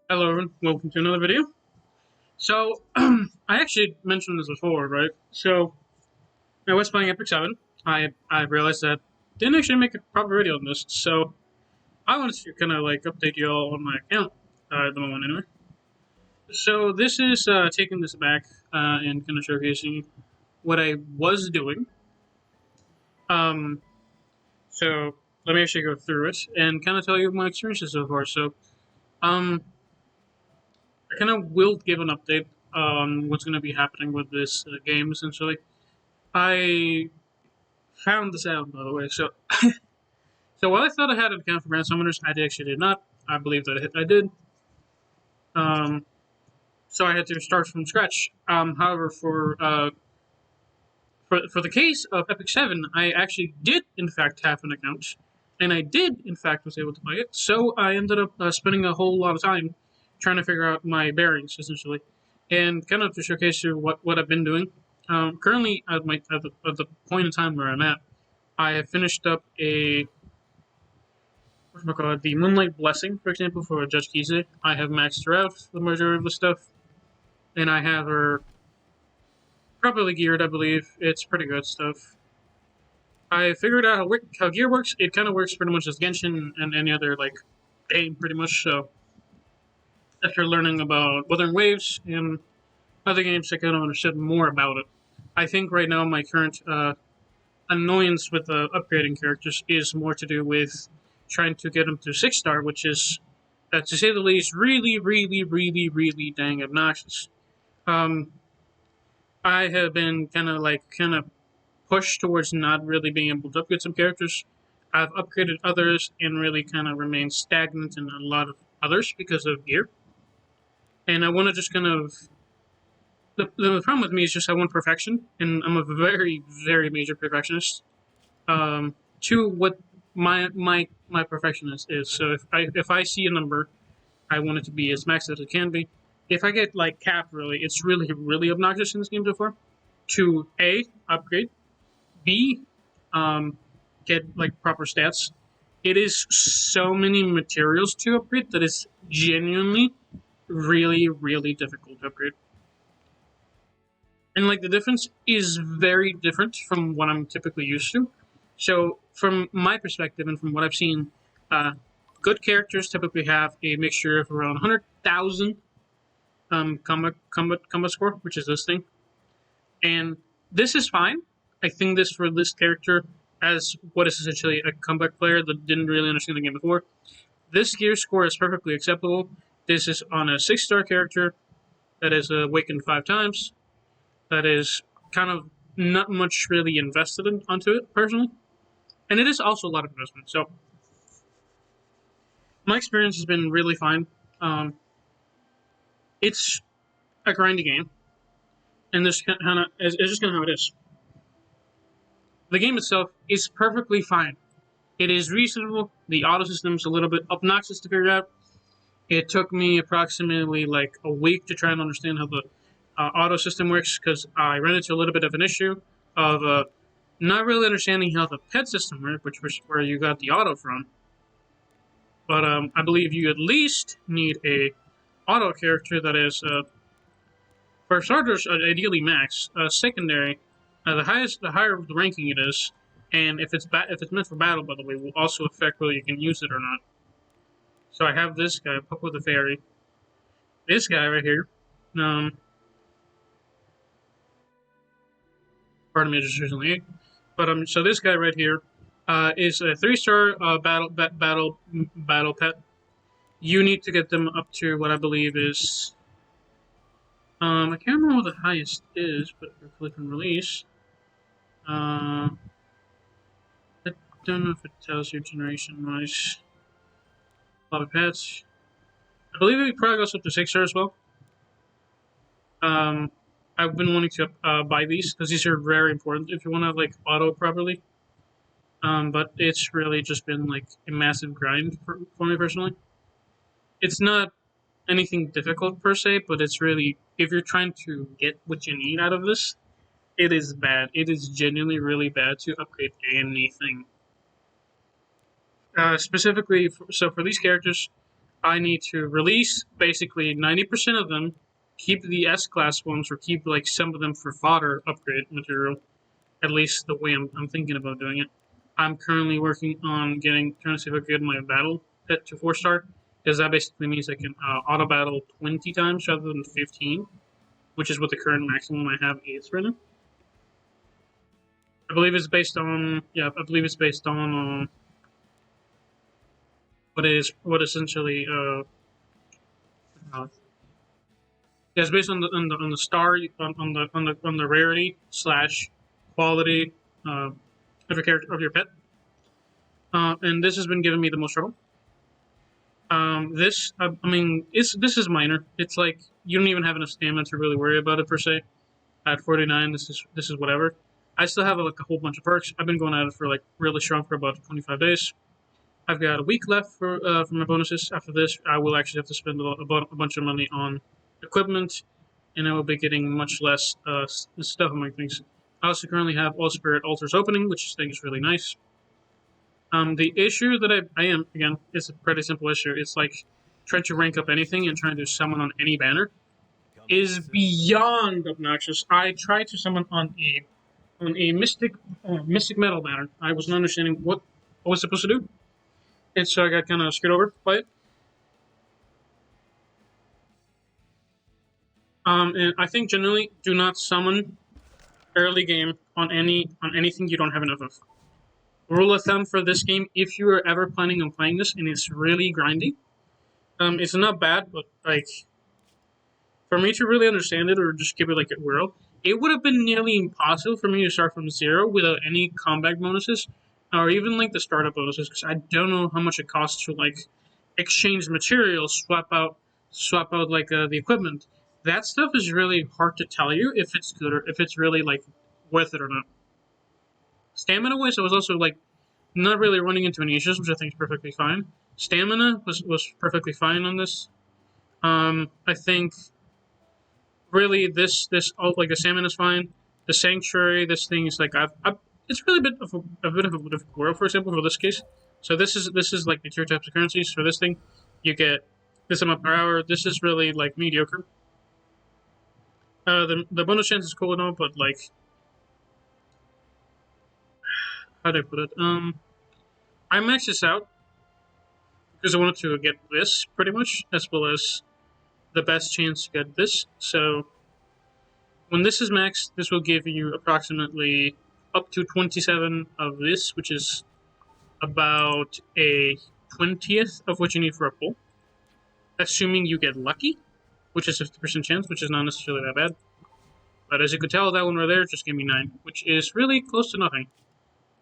Hello, everyone. Welcome to another video. So, I actually mentioned this before, right? So, I was playing Epic 7. I realized that I didn't actually make a proper video on this, so I wanted to kind of like update you all on my account at the moment, anyway. So, this is taking this back and kind of showcasing what I was doing. Um, so, let me actually go through it and kind of tell you my experiences so far. So, um, I kind of will give an update on what's going to be happening with this game, essentially. I found this out, by the way. So while I thought I had an account for Brand Summoners, I actually did not. I believe that I did. Um, so I had to start from scratch. However, for the case of Epic 7, I actually did, in fact, have an account. And I did, in fact, was able to play it. So I ended up spending a whole lot of time trying to figure out my bearings, essentially. And kind of to showcase you what I've been doing. Currently, at the point in time where I'm at, I have finished up the Moonlight Blessing, for example, for Judge Kise. I have maxed her out the majority of the stuff, and I have her properly geared. I believe it's pretty good stuff. I figured out how gear works. It kind of works pretty much as Genshin and any other like game, pretty much. So after learning about Wuthering Waves and other games, I kind of understood more about it. I think right now my current annoyance with upgrading characters is more to do with trying to get them to 6-star, which is, to say the least, really, really, really, really dang obnoxious. Um, I have been kind of pushed towards not really being able to upgrade some characters. I've upgraded others and really kind of remained stagnant in a lot of others because of gear. And I want to just kind of the problem with me is just I want perfection, and I'm a very, very major perfectionist. To what my perfection is. So if I see a number, I want it to be as maxed as it can be. If I get like capped, really, it's really really obnoxious in this game so far. To A, upgrade. B, um, get like proper stats. It is so many materials to upgrade that it's genuinely really really difficult to upgrade. And like the difference is very different from what I'm typically used to. So from my perspective and from what I've seen, uh, good characters typically have a mixture of around 100,000 combat score, which is this thing, and this is fine. I think this for this character as what is essentially a comeback player that didn't really understand the game before. This gear score is perfectly acceptable. This is on a 6-star character that is awakened 5 times. That is kind of not much really invested onto it personally, and it is also a lot of investment. So my experience has been really fine. Um, it's a grindy game, and this kind of is just kind of how it is. The game itself is perfectly fine. It is reasonable. The auto system is a little bit obnoxious to figure out. It took me approximately like a week to try and understand how the auto system works because I ran into a little bit of an issue of not really understanding how the pet system works, which was where you got the auto from. But I believe you at least need a auto character that is, for starters, ideally max. Secondary, the higher the ranking it is, and if it's meant for battle, by the way, will also affect whether you can use it or not. So I have this guy, Puck with the Fairy. This guy right here. Um, Pardon me, just recently 8. But so this guy right here is a 3-star battle pet. You need to get them up to what I believe is I can't remember what the highest is, but if you click on release, I don't know if it tells you generation wise. Lobby pets. I believe it probably goes up to 6-star as well. Um, I've been wanting to buy these because these are very important if you want to like auto properly. But it's really just been like a massive grind for me personally. It's not anything difficult per se, but it's really if you're trying to get what you need out of this, it is bad. It is genuinely really bad to upgrade anything. Specifically, so for these characters, I need to release basically 90% of them, keep the S-class ones, or keep like some of them for fodder upgrade material. At least the way I'm thinking about doing it. I'm currently working on trying to see if I can get my battle pet to 4-star, because that basically means I can auto battle 20 times rather than 15, which is what the current maximum I have is right now. I believe it's based on what essentially uh, yeah, it's based on the star on the rarity slash quality of your character of your pet. And this has been giving me the most trouble. I mean, this is minor. It's like you don't even have enough stamina to really worry about it per se. At 49, this is whatever. I still have like a whole bunch of perks. I've been going at it for like really strong for about 25 days. I've got a week left for my bonuses. After this, I will actually have to spend a bunch of money on equipment, and I will be getting much less stuff among things. I also currently have All Spirit Altars opening, which I think is really nice. The issue that I am, again, it's a pretty simple issue. It's like trying to rank up anything and trying to summon on any banner is beyond obnoxious. I tried to summon on a mystic metal banner. I was not understanding what I was supposed to do, and so I got kind of screwed over by it. And I think generally do not summon early game on anything you don't have enough of. Rule of thumb for this game, if you are ever planning on playing this and it's really grindy, it's not bad, but like for me to really understand it or just give it like a whirl, it would have been nearly impossible for me to start from zero without any combat bonuses or even like the startup bonuses because I don't know how much it costs to like exchange materials, swap out like the equipment. That stuff is really hard to tell you if it's good or if it's really like worth it or not. Stamina wise, I was also like not really running into any issues, which I think is perfectly fine. Stamina was perfectly fine on this. I think really this like the salmon is fine. The sanctuary, this thing is like I've it's really a bit of a difficult world, for example, for this case. So this is like the two types of currencies for this thing. You get this amount per hour. This is really like mediocre. The bonus chance is cool and all, but like how do I put it? I maxed this out because I wanted to get this pretty much as well as the best chance to get this. So when this is maxed, this will give you approximately up to 27 of this, which is about a 20th of what you need for a pull. Assuming you get lucky, which is 50% chance, which is not necessarily that bad. But as you could tell, that one right there just gave me 9, which is really close to nothing.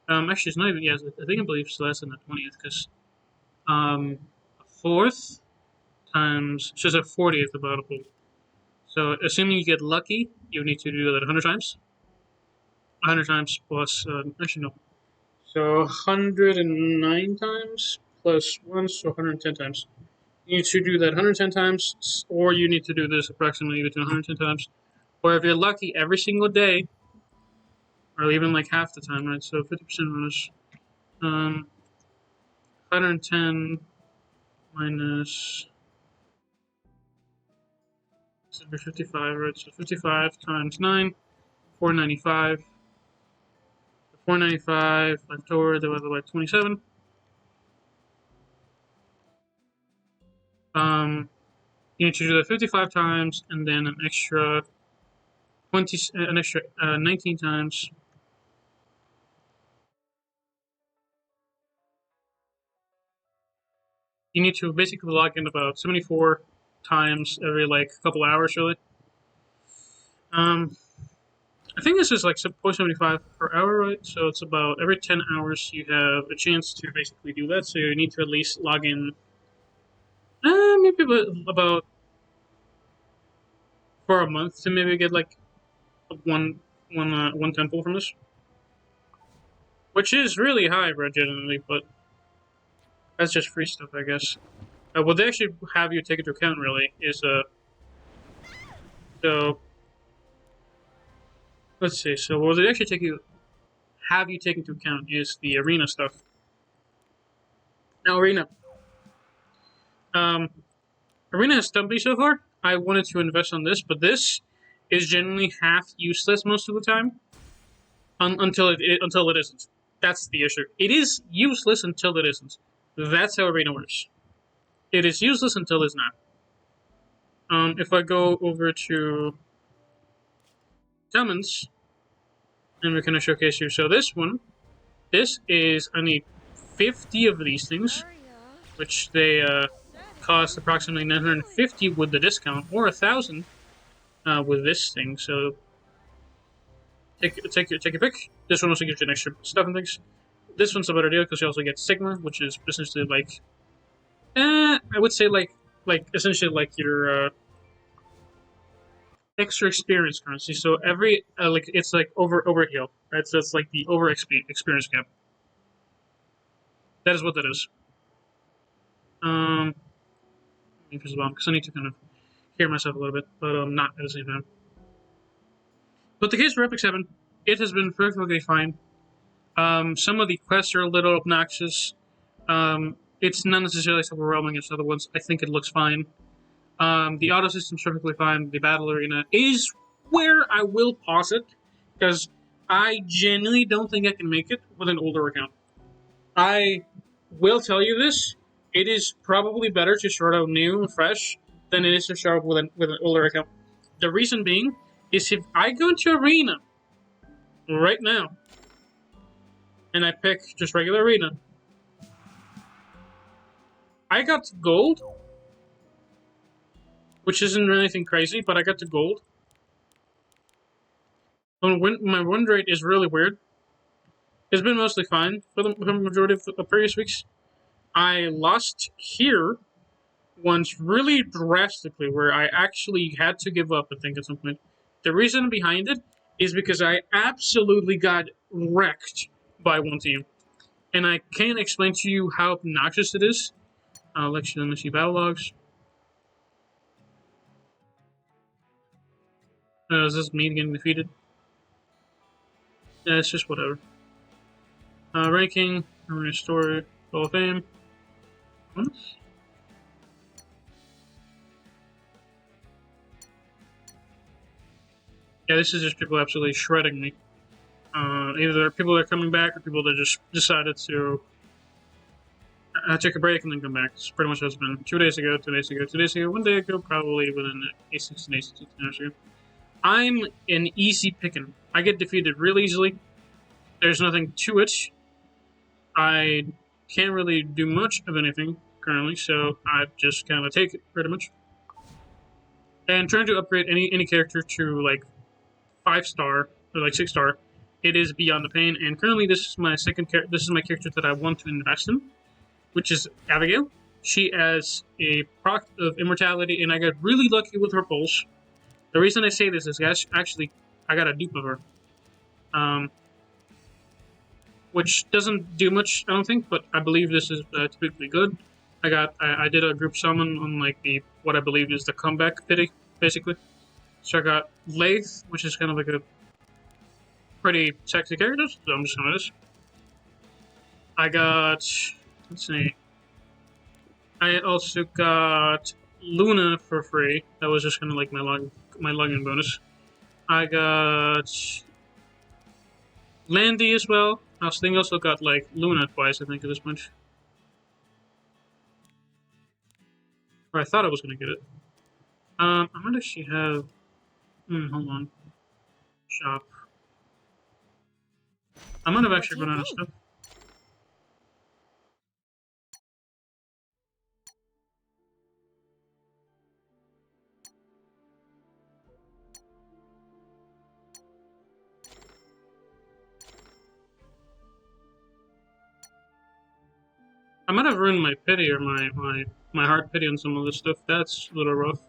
Actually, it's not even, yes, I think I believe it's less than the 20th, because a fourth times, so it's a 40th about a pull. So assuming you get lucky, you need to do that 100 times. 100 times plus, actually no. So 109 times plus 1, so 110 times. You need to do that 110 times, or you need to do this approximately between 110 times. Or if you're lucky, every single day, or even like half the time, right? So 50% bonus. 110 minus 55, right? So 55 times 9, 495. 495 left over divided by 27. You need to do that 55 times and then an extra 19 times. You need to basically log in about 74 times every like couple hours, really. I think this is like 0.75 per hour, right? So it's about every 10 hours you have a chance to basically do that. So you need to at least log in, maybe about for a month to maybe get like one temple from this, which is really high, generally, but that's just free stuff, I guess. What they actually have you take into account really is so let's see. So what they actually have you take into account is the arena stuff. Now arena. Arena has stumped me so far. I wanted to invest on this, but this is generally half useless most of the time until it isn't. That's the issue. It is useless until it isn't. That's how Arena works. It is useless until it's not. If I go over to summons, and we're gonna showcase you. So this is I need 50 of these things, which they cost approximately 950 with the discount, or 1,000 with this thing. So take your pick. This one also gives you an extra stuff and things. This one's a better deal because you also get Sigma, which is essentially like, I would say like essentially like your extra experience currency. So every like it's like overkill, right? So it's like the over experience cap. That is what that is. Because I need to kind of hear myself a little bit, but not at the same time. But the case for Epic 7, it has been perfectly fine. Some of the quests are a little obnoxious. It's not necessarily as overwhelming as other ones. I think it looks fine. The auto system's perfectly fine. The battle arena is where I will pause it, because I genuinely don't think I can make it with an older account. I will tell you this. It is probably better to start out new and fresh than it is to start with an older account. The reason being is if I go into Arena right now and I pick just regular Arena, I got to gold, which isn't really anything crazy, but I got to gold. My win rate is really weird. It's been mostly fine for the majority of the previous weeks. I lost here once really drastically, where I actually had to give up, I think, at some point. The reason behind it is because I absolutely got wrecked by one team. And I can't explain to you how obnoxious it is. Let me see battle logs. Is this me getting defeated? Yeah, it's just whatever. Ranking, Arena Story, Hall of Fame. Once. Yeah, this is just people absolutely shredding me. Either there are people that are coming back or people that just decided to take a break and then come back. It's pretty much what it's been. 2 days ago, 2 days ago, 2 days ago, 1 day ago, probably within A16, A16 hours ago. I'm an easy pickin'. I get defeated real easily. There's nothing to it. I can't really do much of anything currently, so I just kind of take it, pretty much. And trying to upgrade any character to like 5-star or like 6-star, it is beyond the pain. And currently, this is my this is my character that I want to invest in, which is Abigail. She has a proc of immortality, and I got really lucky with her pulse. The reason I say this is actually I got a dupe of her, which doesn't do much, I don't think, but I believe this is typically good. I did a group summon on like what I believe is the comeback pity, basically. So I got Lathe, which is kind of like a pretty sexy character, so I'm just going with this. I got, let's see, I also got Luna for free. That was just kind of like my login bonus. I got Landy as well. I think also got like Luna twice, I think, at this point. Or I thought I was gonna get it. I might actually have. Hold on. Shop. I might have actually run out of stuff. I might have ruined my pity or my heart pity on some of this stuff. That's a little rough.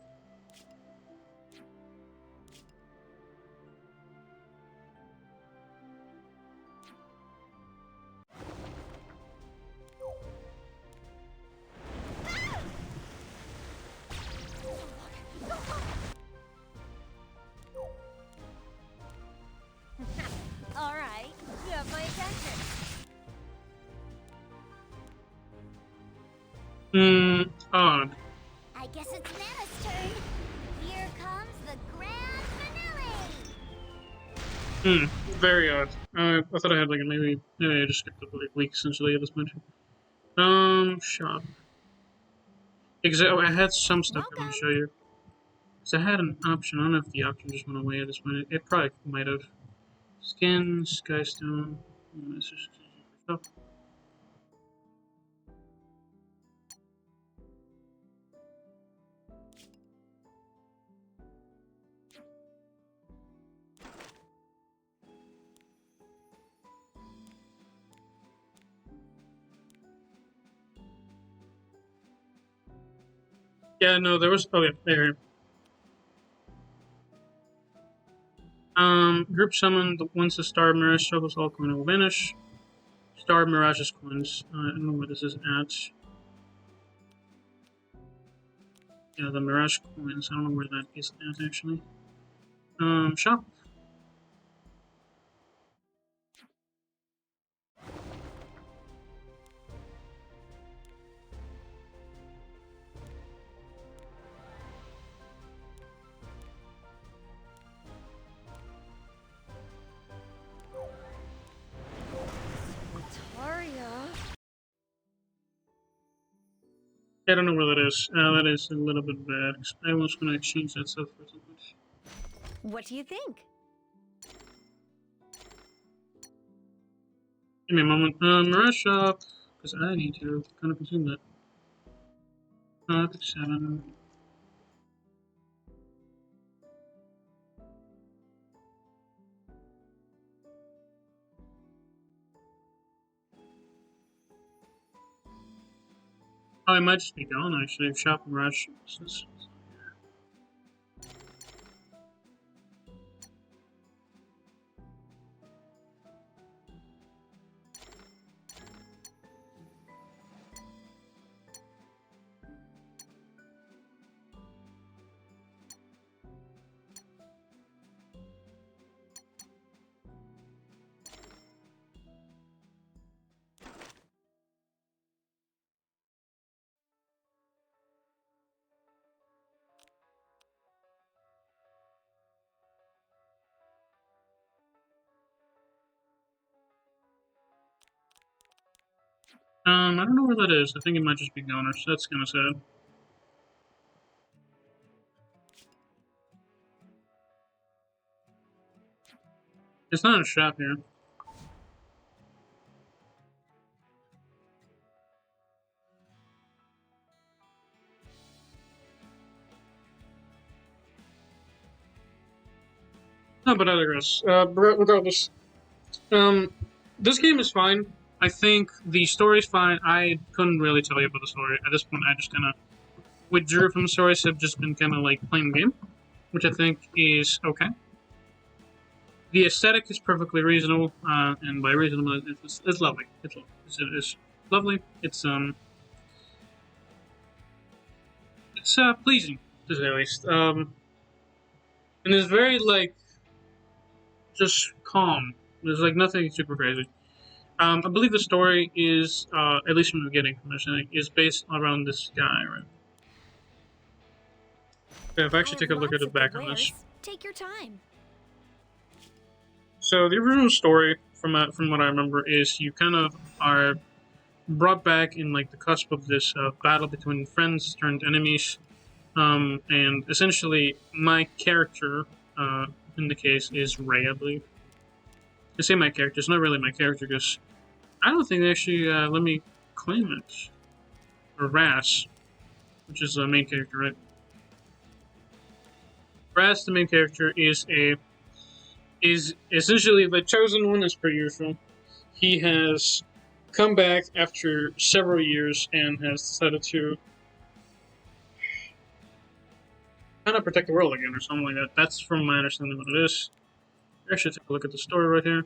Alright, you have my attention. Odd. I guess it's Nana's turn. Here comes the grand finale. Very odd. I thought I had like maybe I just skipped up like week essentially at this point. Shop. Because I had some stuff I want to Welcome. show you. Because I had an option. I don't know if the option just went away at this point. It probably might have. Skin, Skystone. This is stuff. Yeah, no, there was. Oh, yeah, there. Group summon. Once the Star Mirage struggles, all coin will vanish. Star Mirage's coins. I don't know where this is at. Yeah, the Mirage coins. I don't know where that is at actually. Shop. Taria. I don't know where that is. That is a little bit bad. I was gonna change that stuff for something. What do you think? Give me a moment. Mirage shop. Because I need to kind of consume that. 57. Oh, it might just be gone actually. Shop Mirage. I don't know where that is. I think it might just be goners. That's kind of sad. It's not a shop here. No, but I digress. Regardless, um, this game is fine. I think the story's fine. I couldn't really tell you about the story at this point. I just kind of withdrew from the stories. Have just been kind of like playing the game, which I think is okay. The aesthetic is perfectly reasonable, and by reasonable, it's lovely. It's lovely. It's pleasing to say the least. And it's very like just calm. There's like nothing super crazy. I believe the story is, at least from the beginning, is based around this guy, right? Yeah, if I I actually have take a look at lots the of good back on this. wares. Take your time. So the original story, from what I remember, is you kind of are brought back in like the cusp of this battle between friends turned enemies, and essentially my character, in the case, is Ray, I believe. I say my character. It's not really my character because I don't think they actually let me claim it. Or Ras, which is the main character, right? Ras, the main character, is essentially the chosen one, as per usual. He has come back after several years and has decided to kind of protect the world again, or something like that. That's from my understanding what it is. I should take a look at the story right here.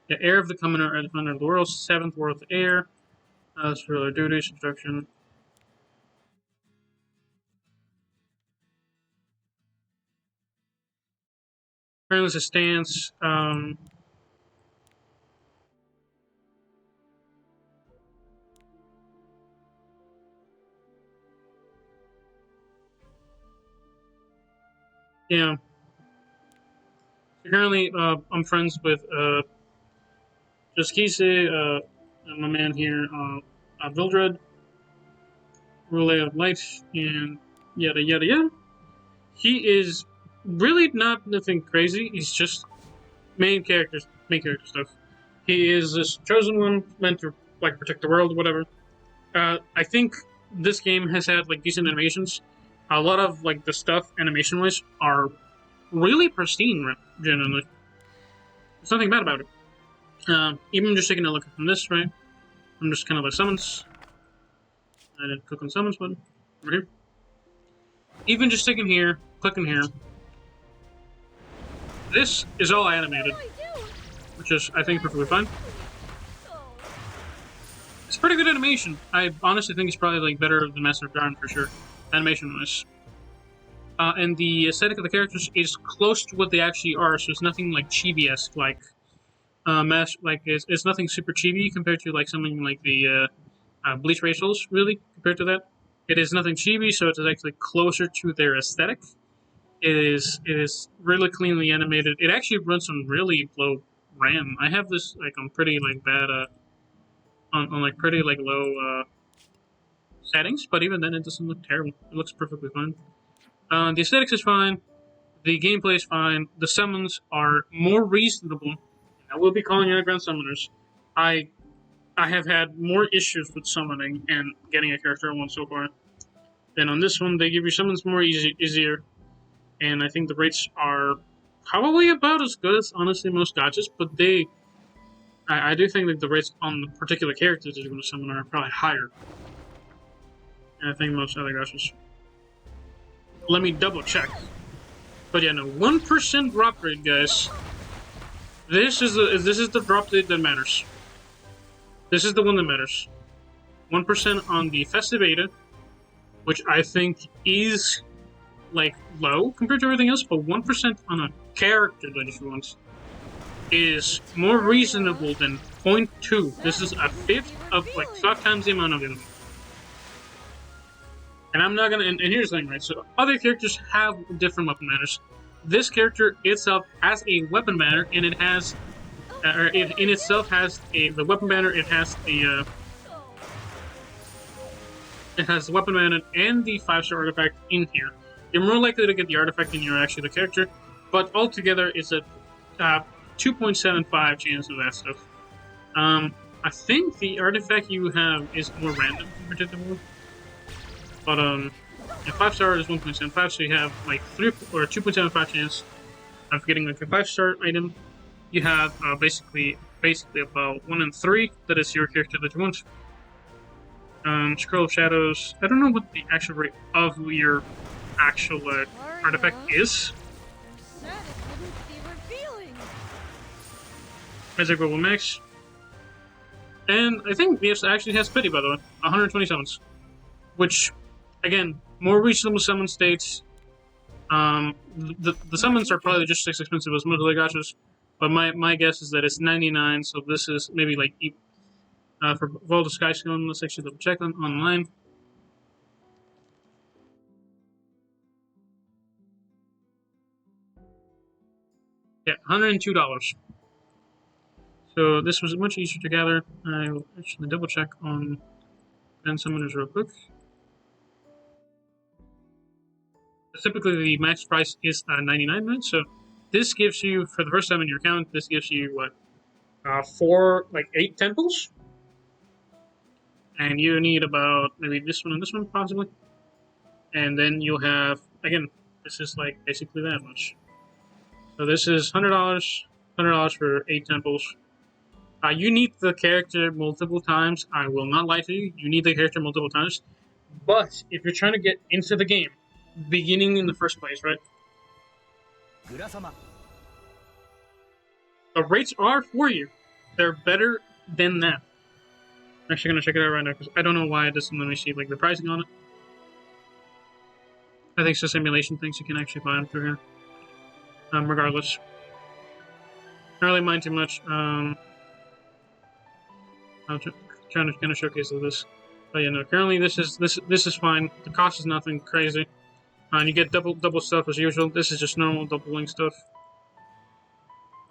The heir of the commoner and defender of the world, seventh world heir. As for their duties, instruction. Currently, a stance. Yeah. So currently, I'm friends with just Kise, my man here, Vildred, Relay of Light, and yada yada yada. He is really not nothing crazy. He's just main character stuff. He is this chosen one meant to like protect the world, whatever. I think this game has had like decent animations. A lot of like the stuff animation wise are really pristine. Generally, there's nothing bad about it. Even just taking a look from this, right? I'm just kind of like summons. I didn't click on summons button over here. Even just taking here, clicking here. This is all animated, which is I think perfectly fine. It's pretty good animation. I honestly think it's probably like better than Master of Garden for sure, animation wise. And the aesthetic of the characters is close to what they actually are, so it's nothing like chibi-esque like it's nothing super chibi compared to like something like the Bleach racials really compared to that. It is nothing chibi, so it's actually closer to their aesthetic. It is really cleanly animated. It actually runs on really low RAM. I have this like on pretty like bad on like pretty like low settings, but even then it doesn't look terrible. It looks perfectly fine. The aesthetics is fine. The gameplay is fine. The summons are more reasonable. I will be calling out Grand Summoners. I I have had more issues with summoning and getting a character one so far. Then on this one, they give you summons more easier, and I think the rates are probably about as good as honestly most gachas. But I do think that the rates on the particular characters that you're going to summon are probably higher. And I think most other gachas. Let me double check. But yeah, no, 1% drop rate, guys. This is the drop rate that matters. This is the one that matters. 1% on the festive beta, which I think is like low compared to everything else, but 1% on a character that you want is more reasonable than 0.2. This is a fifth of like 5 times the amount of it. And I'm not gonna. And here's the thing, right? So other characters have different weapon manners. This character itself has a weapon banner, and it has, or it in itself has the weapon banner. It has the weapon banner and the 5-star artifact in here. You're more likely to get the artifact than you're actually the character, but altogether it's a 2.75 chance of that stuff. I think the artifact you have is more random compared to the one. But yeah, 5-star is 1.75, so you have like 3 or 2.75 chance of getting like a 5-star item. You have basically about 1 in 3 that is your character that you want. Scroll of Shadows. I don't know what the actual rate of your actual artifact is. Magic Global Max. And I think this actually has pity, by the way. 120 summons. Which, again, more reasonable summon states. The summons are probably just as expensive as most of the gachas. But my guess is that it's 99, so this is maybe like for Vault of Skystone, let's actually double check online. Yeah, $102. So this was much easier to gather. I will actually double check on Grand Summoners real quick. Typically, the max price is 99, right? So this gives you, for the first time in your account, this gives you what, 8 temples, and you need about maybe this one and this one possibly, and then you'll have again. This is like basically that much. So this is $100 for 8 temples. You need the character multiple times. I will not lie to you. You need the character multiple times. But if you're trying to get into the game, beginning in the first place, right? The rates are for you. They're better than that. I'm actually gonna check it out right now because I don't know why it doesn't let me see like the pricing on it. I think it's just simulation things you can actually buy them through here. Regardless, I don't really mind too much. I'm trying to kind of showcase this. But yeah, no. Currently, this is fine. The cost is nothing crazy. And you get double stuff as usual. This is just normal doubling stuff.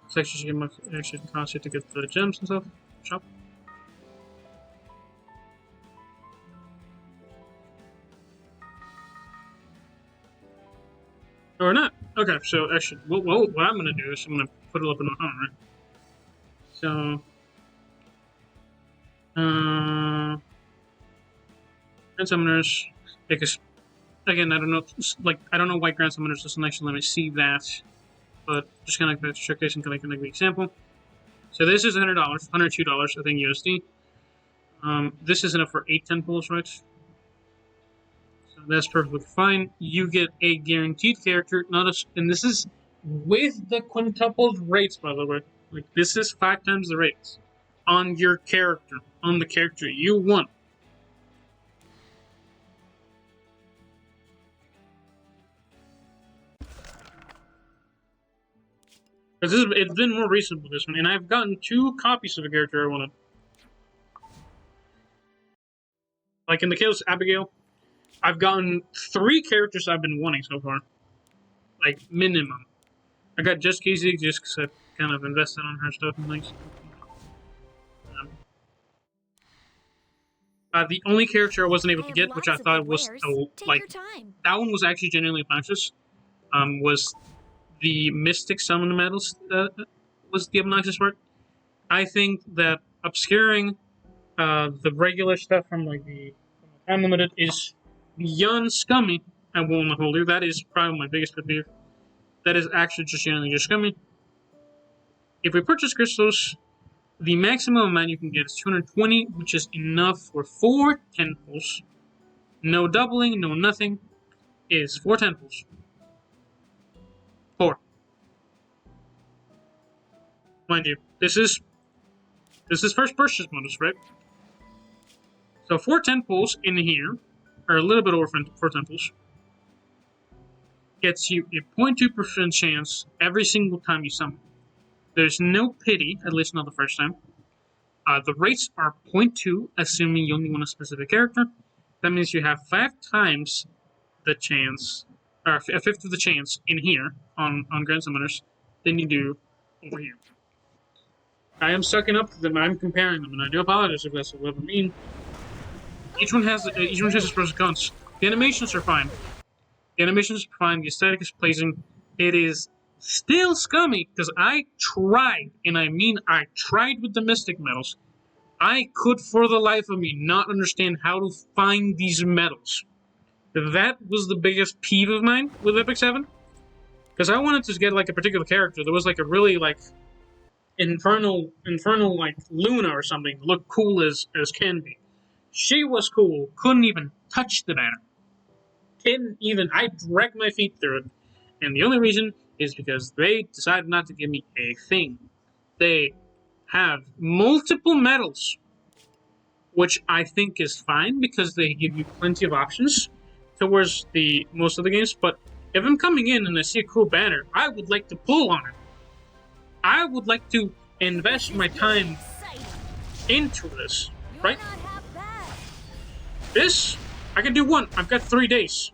It's actually cost you to get the gems and stuff. Shop. Or not. Okay, so actually, what I'm gonna do is I'm gonna put it up in a home, right? So, Grand Summoners, because again, I don't know, I don't know why Grand Summoners doesn't actually let me see that, but just kind of like showcasing kind of like the example. So this is $100, $102, I think USD. This is enough for 8 temples, right? So that's perfectly fine. You get a guaranteed character, and this is with the quintupled rates, by the way. Like, this is 5 times the rates on your character, on the character you want. Because it's been more recent with this one, and I've gotten 2 copies of the character I wanted. Like in the case of Abigail, I've gotten 3 characters I've been wanting so far. Like, minimum. I got just Casey just because I kind of invested on her stuff and things. The only character I wasn't able to get, which I thought was that one was actually genuinely obnoxious, was the Mystic Summon medals. Was the obnoxious part? I think that obscuring the regular stuff from like the unlimited is beyond scummy. I won't hold you. That is probably my biggest pet peeve. That is actually just genuinely just scummy. If we purchase crystals, the maximum amount you can get is 220, which is enough for 4 temples. No doubling, no nothing. Is 4 temples. 4. Mind you, this is first purchase bonus, right? So 4 temples in here, or a little bit over 4 temples, gets you a 0.2% chance every single time you summon. There's no pity, at least not the first time. The rates are 0.2, assuming you only want a specific character. That means you have 5 times the chance, or a fifth of the chance in here on Grand Summoners than you do over here. I am sucking up to them. I'm comparing them, and I do apologize if that's what I mean. Each one has its pros and cons. The animations are fine. The animations are fine. The aesthetic is pleasing. It is still scummy because I tried, and I mean I tried with the Mystic medals. I could, for the life of me, not understand how to find these medals. That was the biggest peeve of mine with Epic 7. Because I wanted to get like a particular character. There was like a really like infernal like Luna or something. Looked cool as can be. She was cool. Couldn't even touch the banner. I dragged my feet through it. And the only reason is because they decided not to give me a thing. They have multiple medals, which I think is fine because they give you plenty of options towards the most of the games. But if I'm coming in and I see a cool banner, I would like to pull on it. I would like to invest my time into this, right? This, I can do one. I've got 3 days.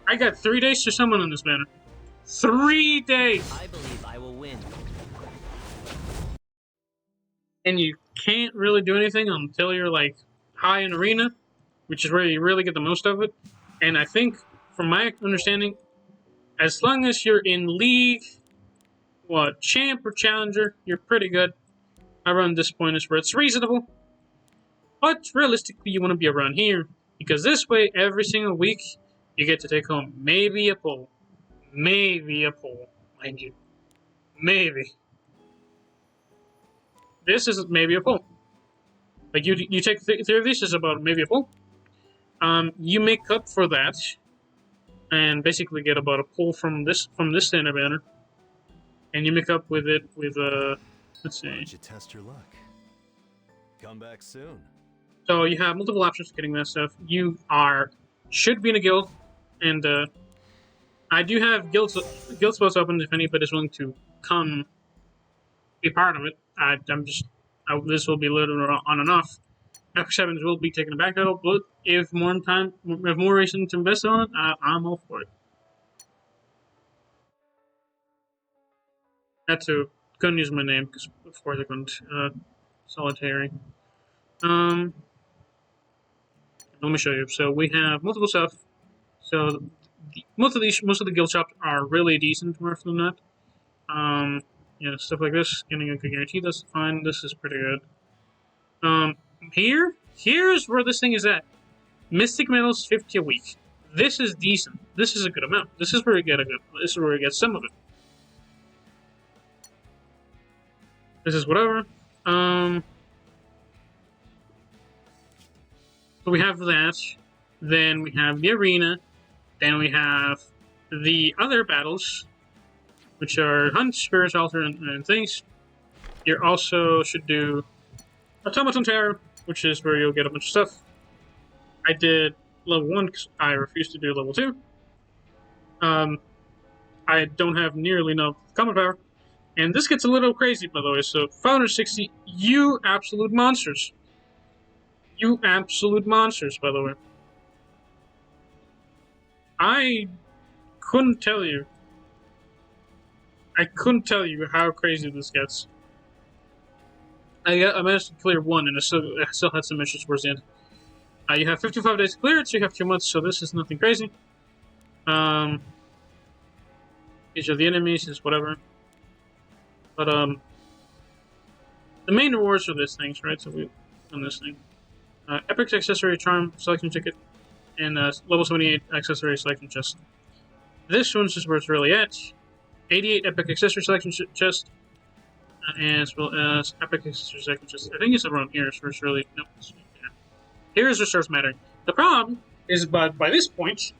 I got 3 days to summon on this banner. 3 days! I believe I will win. And you can't really do anything until you're like high in arena, which is where you really get the most of it. And I think, from my understanding, as long as you're in league, champ or challenger, you're pretty good. Around this point is where it's reasonable. But realistically, you want to be around here, because this way, every single week, you get to take home maybe a pull. Maybe a pull, mind you. Maybe. This is maybe a pull. Like, you take 3 of these, is about maybe a pull. You make up for that, and basically get about a pull from this standard banner. And you make up with it with, let's see. Why don't you test your luck? Come back soon. So you have multiple options for getting that stuff. You should be in a guild, and I do have guild spots open if anybody's willing to come be part of it. This will be literally on and off. F7s will be taking a back pedal, but if more reason to invest on it, I'm all for it. Had to couldn't use my name because before they couldn't solitary. Let me show you. So we have multiple stuff. So most of the guild shops are really decent, more often than not. Stuff like this, getting a good guarantee. That's fine. This is pretty good. Here's where this thing is at. Mystic metals 50 a week. This is decent. This is a good amount. This is where we get This is where we get some of it. This is whatever. So we have that. Then we have the arena. Then we have the other battles, which are Hunt, Spirit Altar, and things. You also should do Automaton Terror, which is where you'll get a bunch of stuff. I did level 1 because I refused to do level 2. I don't have nearly enough combat power. And this gets a little crazy, by the way. So 560, you absolute monsters. You absolute monsters, by the way. I couldn't tell you how crazy this gets. I managed to clear 1, and I still had some issues towards the end. You have 55 days to clear it, so you have 2 months, so this is nothing crazy. Each of the enemies is whatever. But, the main rewards are these things, right? So we on this thing. Epic Accessory Charm Selection Ticket, and level 78 Accessory Selection Chest. This one's just where it's really at. 88 Epic Accessory Selection Chest, as well as Epic Accessory Selection Chest. I think it's around here, so it's really... No, yeah. Here's where it starts mattering. The problem is, by this point,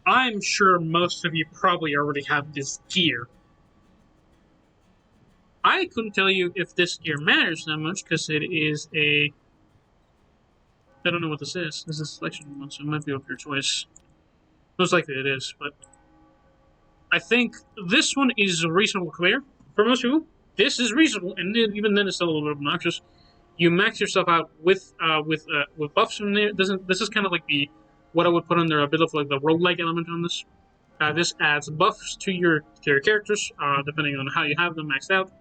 I'm sure most of you probably already have this gear. I couldn't tell you if this gear matters that much, because it is a... I don't know what this is. This is a selection one, so it might be of your choice. Most likely it is, but... I think this one is reasonable clear. For most people, this is reasonable, and even then it's still a little bit obnoxious. You max yourself out with buffs from there. This is kind of like what I would put under a bit of like the roguelike element on this. This adds buffs to your characters, depending on how you have them maxed out.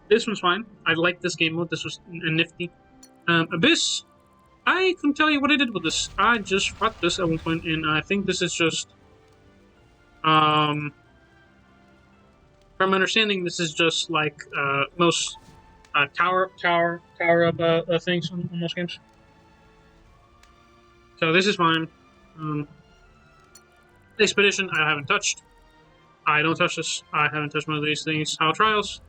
This one's fine. I like this game mode. This was nifty. Abyss, I couldn't tell you what I did with this. I just fought this at one point, and I think this is just... from my understanding, this is just like most tower up things on most games. So this is fine. Expedition, I haven't touched. I don't touch this. I haven't touched one of these things. How Trials,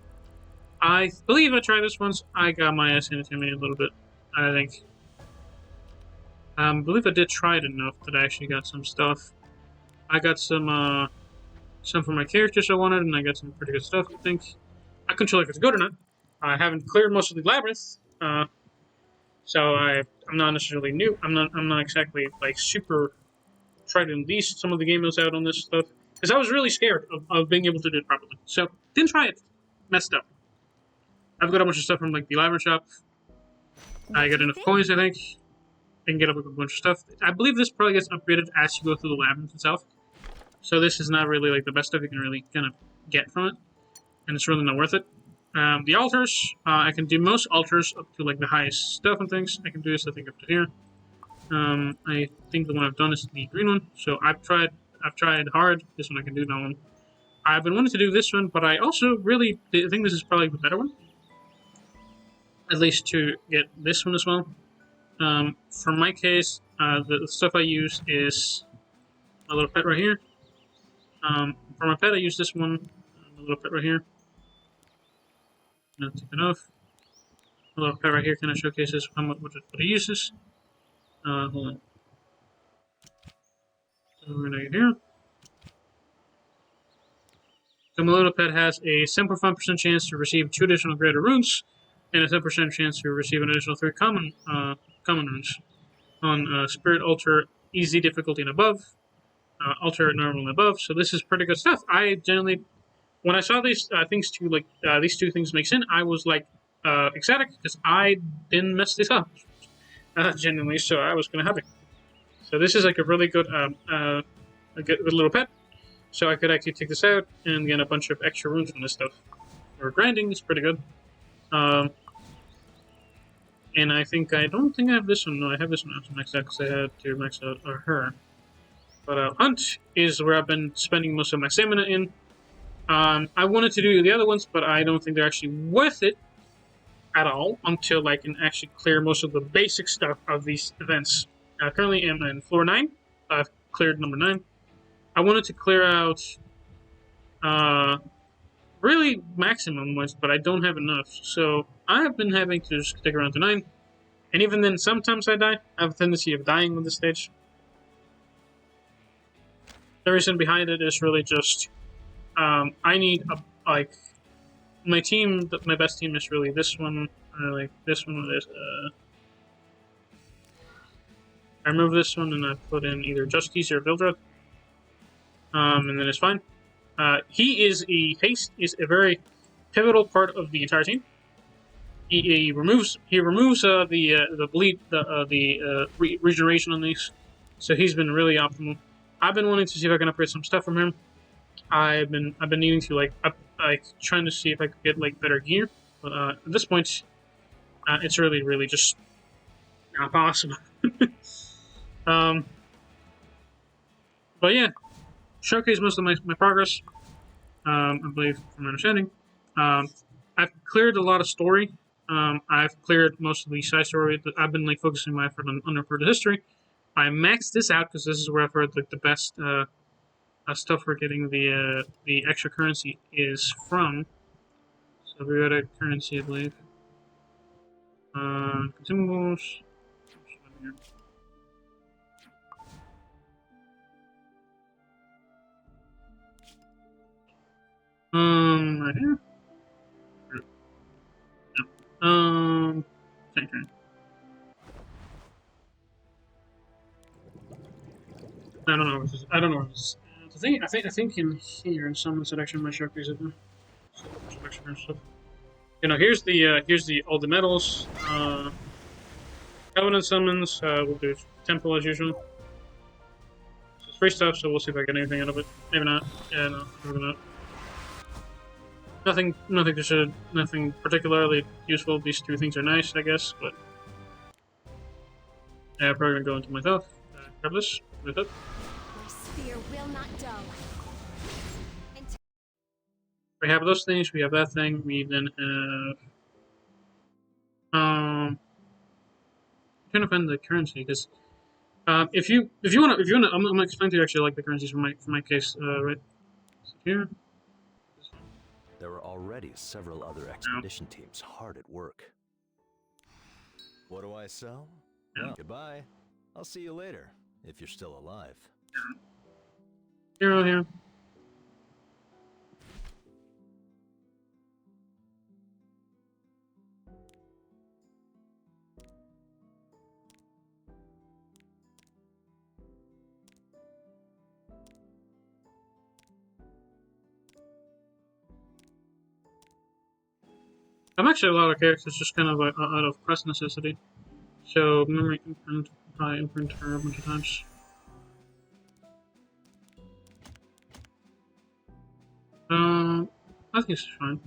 I believe I tried this once. I got my ass handed to me a little bit, I think. I believe I did try it enough that I actually got some stuff. I got some for my characters I wanted, and I got some pretty good stuff, I think. I couldn't tell if it's good or not. I haven't cleared most of the labyrinth, so I'm not necessarily new. I'm not exactly like super trying to unleash some of the game modes out on this stuff, because I was really scared of being able to do it properly. So didn't try it. Messed up. I've got a bunch of stuff from like the labyrinth shop. I got enough coins, I think. I can get up a bunch of stuff. I believe this probably gets upgraded as you go through the labyrinth itself. So this is not really like the best stuff you can really kind of get from it, and it's really not worth it. The altars, I can do most altars up to like the highest stuff and things. I can do this, I think, up to here. I think the one I've done is the green one. So I've tried hard. This one I can do, that one. I've been wanting to do this one, but I also really think this is probably the better one. At least to get this one as well. For my case, the stuff I use is my little pet right here. For my pet, I use this one, my little pet right here. Not take it off. My little pet right here kind of showcases what it uses. Hold on. So we're gonna get here. So my little pet has a 75% chance to receive 2 additional greater runes, and a 10% chance to receive an additional 3 common runes on Spirit Altar Easy Difficulty and above, Altar Normal and above. So this is pretty good stuff. I generally, when I saw these things these 2 things mix in, I was like, ecstatic because I didn't mess this up genuinely, so I was gonna have it. So this is like a really good, a good little pet. So I could actually take this out and get a bunch of extra runes from this stuff. Or grinding is pretty good. Um, and I don't think I have this one. No, I have this one to max out because I had to max out her. But Hunt is where I've been spending most of my stamina in. I wanted to do the other ones, but I don't think they're actually worth it at all until I can actually clear most of the basic stuff of these events. Currently, I'm in floor 9. I've cleared number 9. I wanted to clear out really maximum ones, but I don't have enough. So I have been having to just stick around to 9. And even then, sometimes I die. I have a tendency of dying with this stage. The reason behind it is really just I need my team. My best team is really this one. Like this one. This. I remove this one and I put in either Just Keys or Vildred. And then it's fine. He is a very pivotal part of the entire team. He removes the bleed regeneration on these, so he's been really optimal. I've been wanting to see if I can upgrade some stuff from him. I've been needing to like trying to see if I could get like better gear, but at this point, it's really just not possible. But yeah, showcase most of my progress. I believe, from my understanding. I've cleared a lot of story. I've cleared most of the side story. I've been like focusing my effort on unreported history. I maxed this out because this is where I've heard like the best stuff for getting the extra currency is from. So we got a currency, I believe. Consumables. Right here. No. Same turn. I don't know. I don't know. I think in here in some selection my chakras are there. Selection stuff. You know, here's the all the medals. Covenant summons. We'll do temple as usual. It's free stuff, so we'll see if I get anything out of it. Maybe not. Yeah, no, probably not. Nothing particularly useful. These two things are nice, I guess, but yeah, I'm probably gonna go into myself. Grab this with it. My spear will not dull. We have those things. We have that thing. We then have I'm trying to find the currency because if you wanna, I'm gonna explain to you actually like the currencies for my case. Right so here. There were already several other expedition teams hard at work. What do I sell? Yeah. Goodbye. I'll see you later, if you're still alive. Hero here. I'm actually a lot of characters just kind of like out of quest necessity. So memory imprint, probably imprint her a bunch of times. I think it's fine.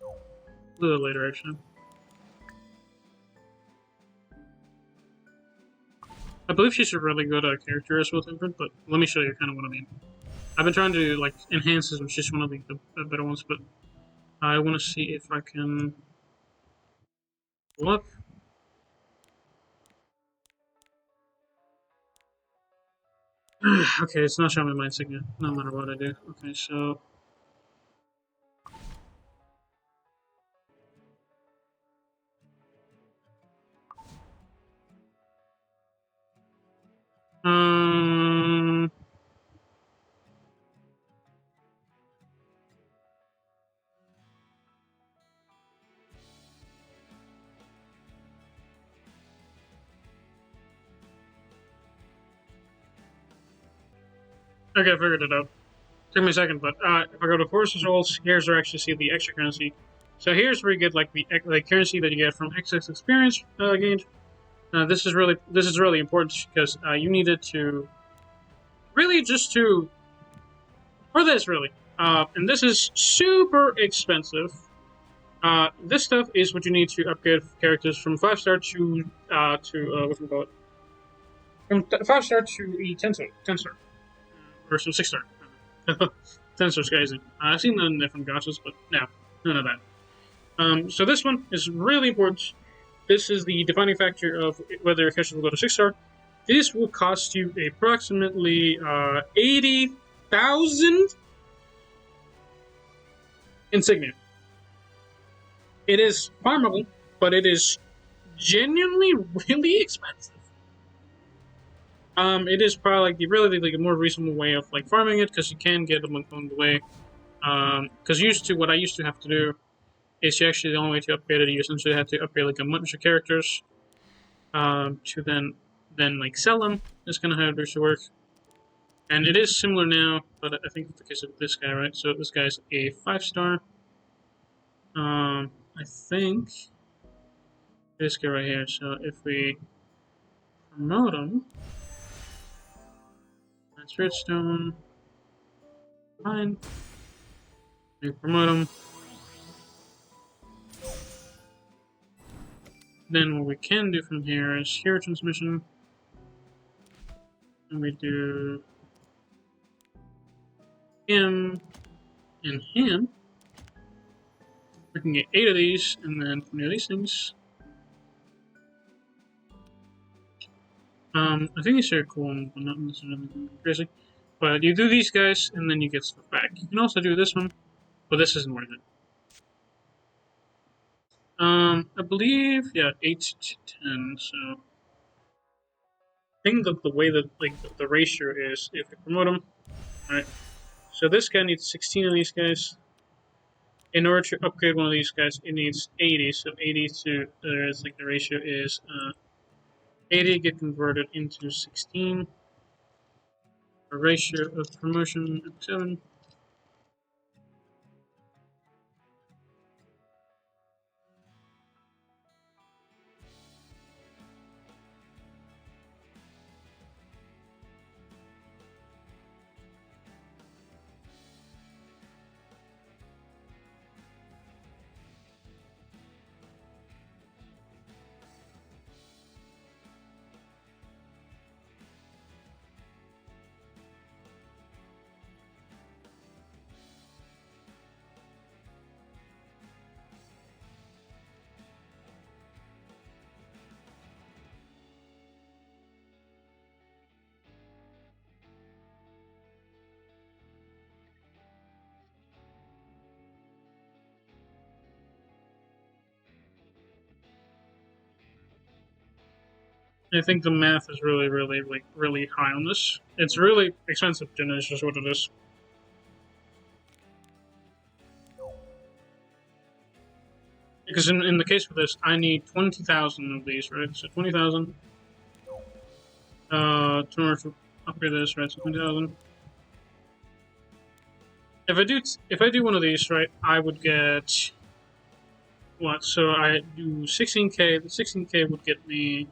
A little later actually. I believe she's a really good character as well with imprint, but let me show you kind of what I mean. I've been trying to like enhance this, which is one of the better ones, but I want to see if I can pull up. Okay, it's not showing me my insignia, no matter what I do. Okay, so um okay, I figured it out. Took me a second, but if I go to forces roles, here's where I actually see the extra currency. So here's where you get like the currency that you get from excess experience gained. This is really important because you need it to really just to for this really. And this is super expensive. This stuff is what you need to upgrade characters from 5-star to what we call it, from 5-star to a 10-star, or some 6-star. 10-star crazy. I've seen that in different gachas, but no, none of that. So this one is really important. This is the defining factor of whether a character will go to 6-star. This will cost you approximately 80,000 insignia. It is farmable, but it is genuinely really expensive. It is probably like a more reasonable way of like farming it because you can get them along the way. Because what I used to have to do is you actually the only way to upgrade it, you essentially had to upgrade like a bunch of characters, to then like sell them. That's kind of how it used to work. And it is similar now, but I think it's the case of this guy, right? So this guy's a 5-star. I think this guy right here. So if we promote him, that's redstone. Fine. We promote him. Then what we can do from here is hero transmission. And we do him and him. We can get 8 of these, and then from these things. I think these are cool, but not necessarily crazy. But you do these guys, and then you get stuff back. You can also do this one, but this isn't worth it. I believe, yeah, 8 to 10, so I think that the way that, like, the ratio is, if we promote them, right, so this guy needs 16 of these guys. In order to upgrade one of these guys, it needs 80, so 80 to, it's like the ratio is, 80 get converted into 16. A ratio of promotion of 7. I think the math is really high on this. It's really expensive, and it's just what it is. Because in the case for this, I need 20,000 of these, right? So 20,000. In order to upgrade this, right? So 20,000. If I do one of these, right, I would get what? So I do 16k. The 16k would get me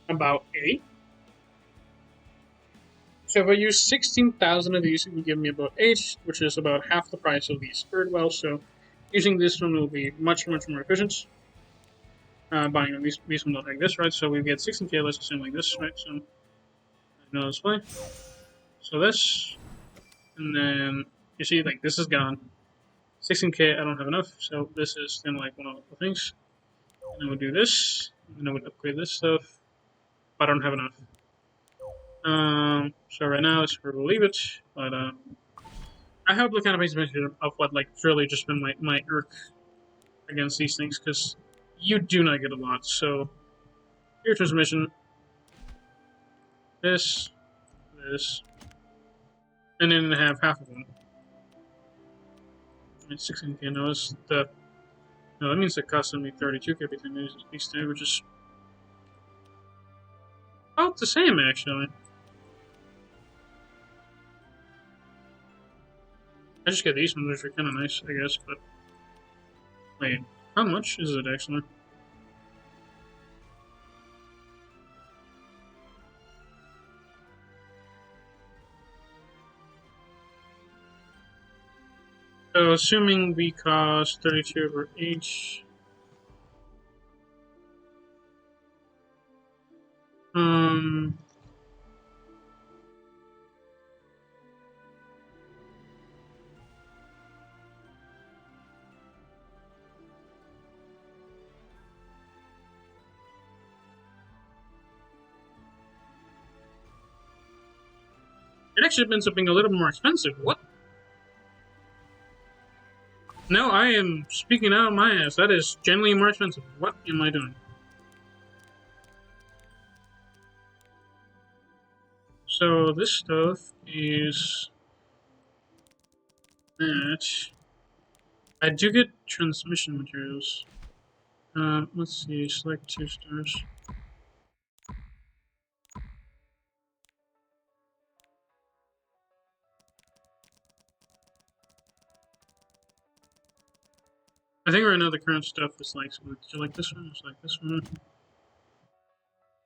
about 8. So if I use 16,000 of these, it would give me about 8, which is about half the price of these Spirit Wells. So using this one will be much more efficient. Buying these ones like this, right? So we get 16k, let's assume like this, right? So no display. So this, and then you see like this is gone. 16k, I don't have enough, so this is kind of like one of the things. And then we do this, and then we upgrade this stuff, but I don't have enough. So right now it's where we'll leave it, but I hope the kind of picture of what like really just been my irk against these things, because you do not get a lot. So here transmission, this, and then I have half of them. It's 16k. No, that means it costs me 32k between these two, which is about the same actually. I just get these ones, which are kind of nice, I guess, but... Wait, how much is it, actually? So, assuming we cost 32 over each... It actually ends up being a little more expensive. What? No, I am speaking out of my ass. That is generally more expensive. What am I doing? So this stuff is that I do get transmission materials. Let's see, select 2 stars. I think right now the current stuff is like, so do you like this one? It's like this one.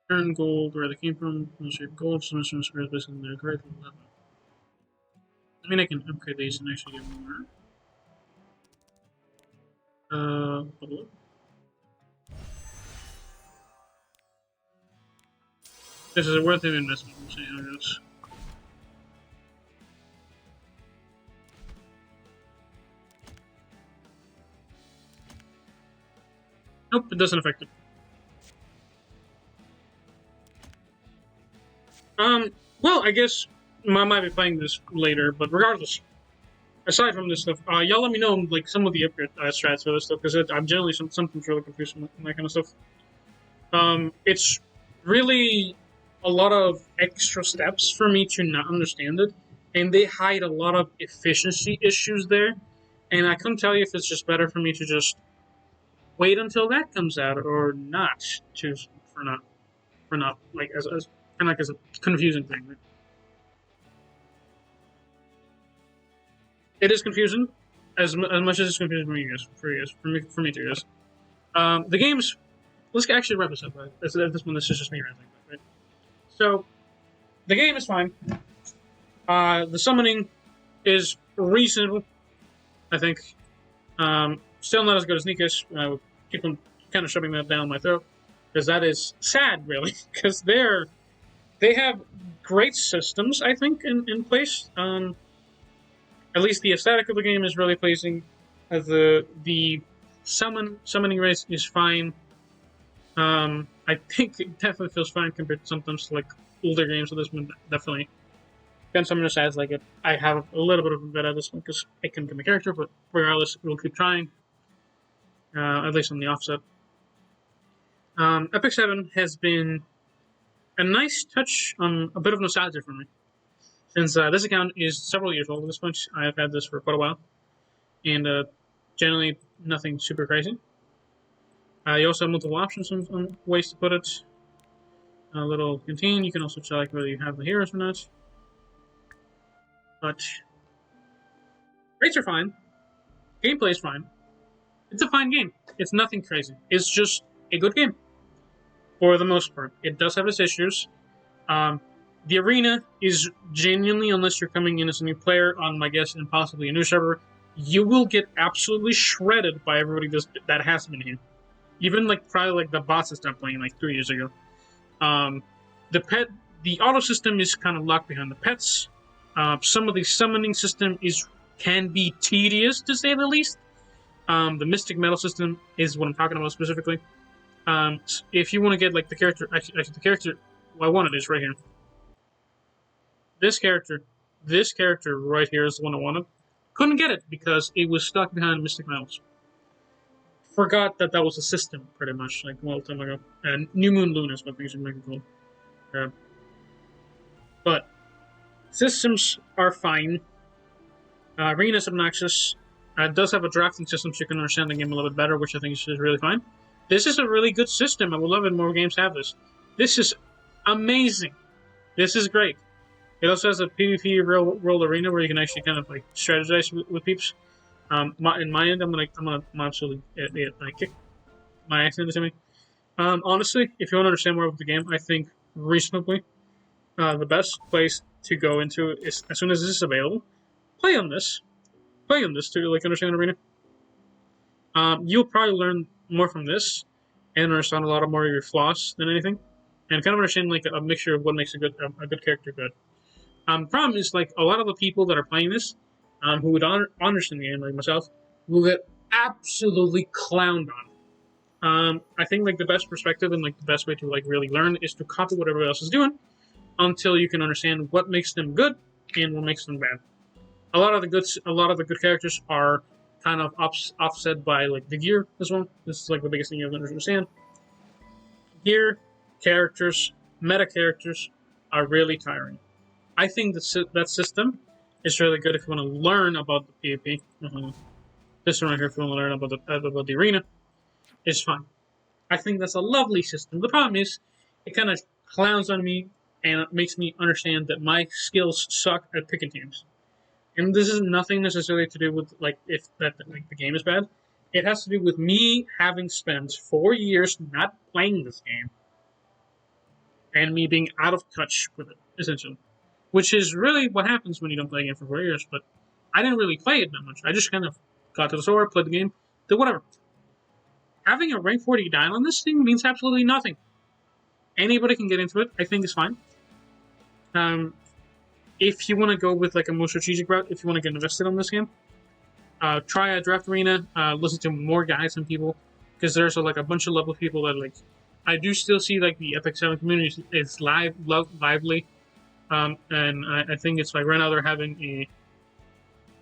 Current gold, where they came from, gold, submission, spares basically they're great level. I mean, I can upgrade these and actually get more. Bubble. This is a worthy investment, we'll see how it goes. Nope, it doesn't affect it. Well, I guess I might be playing this later, but regardless, aside from this stuff, y'all let me know like some of the upgrade strats for this stuff because I'm generally something's really confused with that kind of stuff. It's really a lot of extra steps for me to not understand it, and they hide a lot of efficiency issues there. And I couldn't tell you if it's just better for me to just wait until that comes out or not for not like as kind of like as a confusing thing. Right? It is confusing as much as it's confusing for you guys, for me too, guys. The game's let's actually wrap this up. Right? This one, this is just me ranting. Right? So, the game is fine. The summoning is reasonable, I think. Still not as good as Nika's. Keep on kind of shoving that down my throat because that is sad, really. Because they have great systems, I think, in place. At least the aesthetic of the game is really pleasing. The summoning race is fine. I think it definitely feels fine compared to sometimes to like older games. So this one definitely. Gun Summoner says like it. I have a little bit of a bit of this one because I couldn't get my character, but regardless, we'll keep trying. At least on the offset. Epic 7 has been a nice touch on a bit of nostalgia for me. Since this account is several years old at this point, I have had this for quite a while. And generally nothing super crazy. You also have multiple options on ways to put it. A little contain, you can also check whether you have the heroes or not. But rates are fine. Gameplay is fine. It's a fine game. It's nothing crazy. It's just a good game. For the most part. It does have its issues. The arena is genuinely, unless you're coming in as a new player on, my guess, and possibly a new server, you will get absolutely shredded by everybody that has been here. Even like probably like the bots that stopped playing like 3 years ago. The auto system is kind of locked behind the pets. Some of the summoning system can be tedious to say the least. The Mystic Metal system is what I'm talking about specifically. If you want to get like the character, actually the character, well, I wanted is right here. This character right here is the one I wanted. Couldn't get it because it was stuck behind Mystic Metals. Forgot that was a system, pretty much, like a long time ago. And New Moon Luna is what things are making called. But systems are fine. Arena is obnoxious. It does have a drafting system so you can understand the game a little bit better, which I think is really fine. This is a really good system. I would love it more games have this. This is amazing. This is great. It also has a PvP real world arena where you can actually kind of like strategize with peeps. In my end, I'm gonna absolutely kick my ass into me. Honestly, if you want to understand more about the game, I think reasonably the best place to go into is as soon as this is available. Play on this. Play on this to like understand arena. You'll probably learn more from this and understand a lot more of your flaws than anything, and kind of understand like a mixture of what makes a good character good. Problem is like a lot of the people that are playing this, who would understand the game like myself, will get absolutely clowned on. I think like the best perspective and like the best way to like really learn is to copy what everybody else is doing until you can understand what makes them good and what makes them bad. A lot of the good characters are kind of offset by like the gear as well. This is like the biggest thing you have to understand. Gear, characters, meta characters are really tiring. I think that system is really good if you want to learn about the PvP. This one right here, if you want to learn about the arena, is fine. I think that's a lovely system. The problem is, it kind of clowns on me and it makes me understand that my skills suck at picking teams. And this is nothing necessarily to do with like if that like the game is bad. It has to do with me having spent 4 years not playing this game and me being out of touch with it, essentially. Which is really what happens when you don't play a game for 4 years. But I didn't really play it that much. I just kind of got to the store, played the game, did whatever. Having a rank 40 dial on this thing means absolutely nothing. Anybody can get into it. I think it's fine. If you want to go with like a more strategic route, if you want to get invested on this game, try a draft arena. Listen to more guides and people, because there's like a bunch of level people that like. I do still see like the Epic 7 community is lively, and I think it's like right now they're having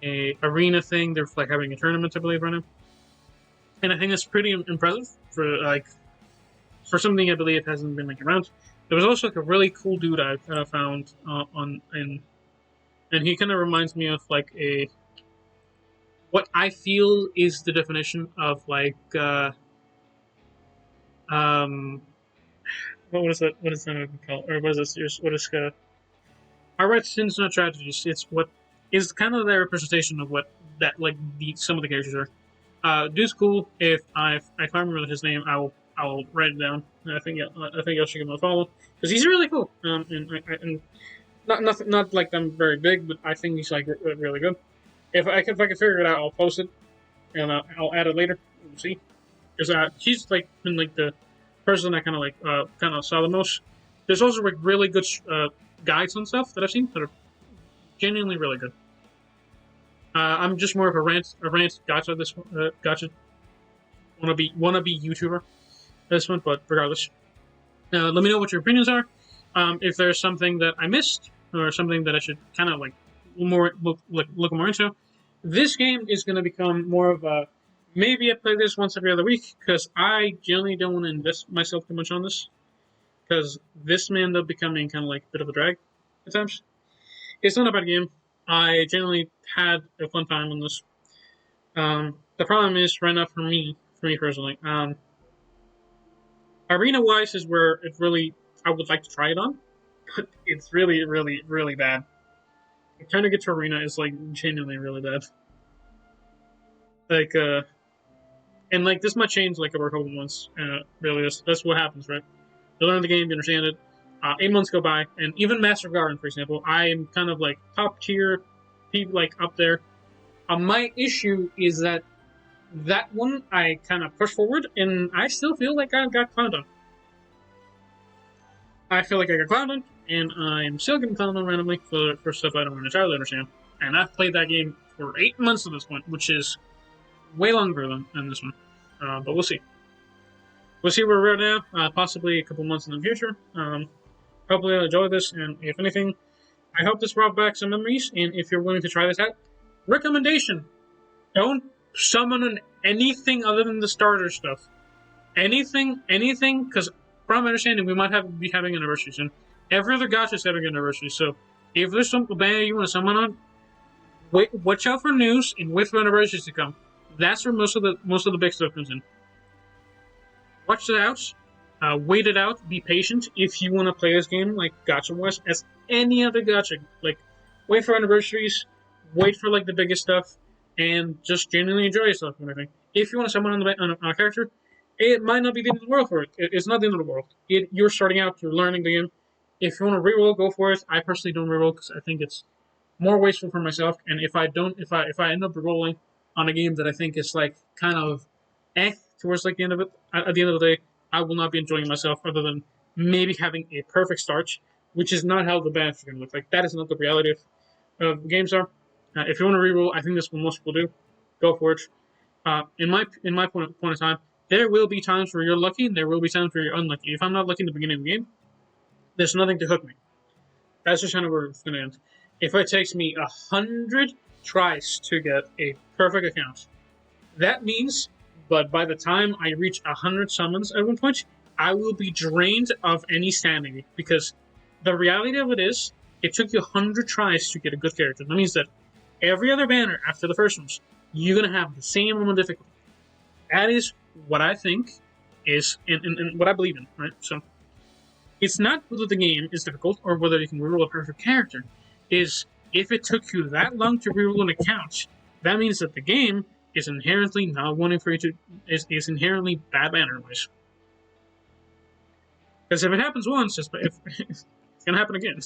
a arena thing. They're like having a tournament, I believe, right now, and I think that's pretty impressive for something I believe hasn't been like around. There was also like a really cool dude I kind of found and he kind of reminds me of like what I feel is the definition of like what is that? What is that called? Or what is this? What is our right sins, not tragedies. It's what is kind of their representation of what that like some of the characters are. Dude's cool. If I remember his name, I'll write it down. I think I should give him a follow because he's really cool. And not like I'm very big, but I think he's like really good. If I can figure it out, I'll post it and I'll add it later. We'll see. Because she's like been like the person I kind of saw the most. There's also like really good guides and stuff that I've seen that are genuinely really good. I'm just more of a rant gacha gacha wannabe YouTuber this one, but regardless, let me know what your opinions are. If there's something that I missed or something that I should kind of like look more into. This game is going to become more of a maybe I play this once every other week because I generally don't want to invest myself too much on this because this may end up becoming kind of like a bit of a drag at times. It's not a bad game. I generally had a fun time on this. The problem is right now for me personally, arena-wise is where it really I would like to try it on, but it's really, really, really bad. Trying to get to arena is like genuinely really bad. Like and like this might change like over a couple months. Really, that's what happens, right? You learn the game, you understand it. 8 months go by, and even Master Garden, for example, I am kind of like top tier, people like up there. My issue is that one I kind of pushed forward, and I still feel like I got clowned on. I feel like I got clowned on, and I'm still getting clowned on randomly for stuff I don't entirely understand. And I've played that game for 8 months at this point, which is way longer than this one. But we'll see. We'll see where we're at now. Possibly a couple months in the future. Hopefully you'll enjoy this, and if anything, I hope this brought back some memories, and if you're willing to try this out, recommendation, don't summon anything other than the starter stuff. Anything, because from my understanding, we might be having an anniversary soon. Every other gacha is having an anniversary, so if there's some banner you want to summon on, watch out for news and wait for anniversaries to come. That's where most of the big stuff comes in. Watch it out. Wait it out. Be patient if you want to play this game like Gacha was, as any other Gacha. Like, wait for anniversaries, wait for like the biggest stuff, and just genuinely enjoy yourself and everything. If you want to summon on a character, it might not be the end of the world for it. It's not the end of the world. You're starting out, you're learning the game. If you want to reroll, go for it. I personally don't reroll because I think it's more wasteful for myself. And if I end up rerolling on a game that I think is like kind of towards like the end of it, at the end of the day, I will not be enjoying myself other than maybe having a perfect start, which is not how the balance is going to look like. That is not the reality of games are. If you want to reroll, I think that's what most people do. Go for it. In my point of time, there will be times where you're lucky, and there will be times where you're unlucky. If I'm not lucky in the beginning of the game, there's nothing to hook me. That's just kind of where it's going to end. If it takes me 100 tries to get a perfect account, that means, but by the time I reach 100 summons at one point, I will be drained of any sanity, because the reality of it is, it took you 100 tries to get a good character. That means that every other banner after the first ones, you're going to have the same amount of difficulty. That is what I think is, and what I believe in, right? So, it's not whether the game is difficult or whether you can reroll a perfect character. Is if it took you that long to reroll an account, that means that the game is inherently not wanting for you to is inherently bad banner wise. Because if it happens once, it's gonna happen again.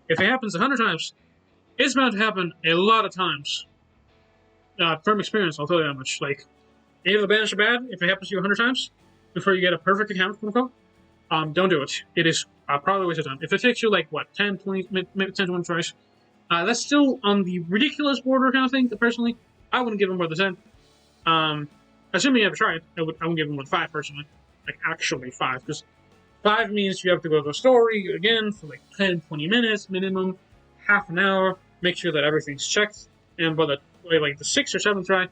If it happens 100 times, it's bound to happen a lot of times. From experience, I'll tell you that much. Like, if the banners are bad, if it happens to you 100 times before you get a perfect account, quote unquote, don't do it. It is probably a waste of time. If it takes you like, what, 10, 20, maybe 10 to 1 tries, that's still on the ridiculous border kind of thing. Personally, I wouldn't give them more than 10. Assuming you ever tried, I wouldn't give them more than 5 personally. Like, actually 5, because 5 means you have to go to the story again for like 10, 20 minutes minimum, half an hour, make sure that everything's checked, and by the 6th or 7th try,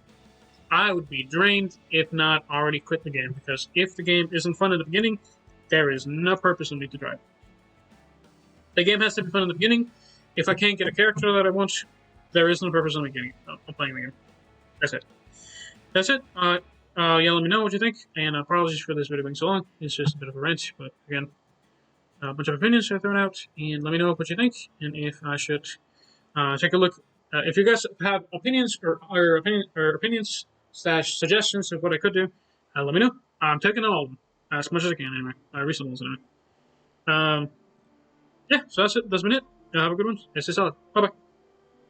I would be drained, if not already quit the game, because if the game isn't fun at the beginning, there is no purpose in me to try. The game has to be fun in the beginning. If I can't get a character that I want, there is no purpose in me playing the game. That's it. That's it. Yeah, let me know what you think. And apologies for this video being so long. It's just a bit of a rant, but again, a bunch of opinions are thrown out. And let me know what you think, and if I should take a look. If you guys have opinions or opinions / suggestions of what I could do, let me know. I'm taking all of them as much as I can anyway. Recent ones anyway. Yeah, so that's it. That's been it. Have a good one. Stay solid. Bye bye.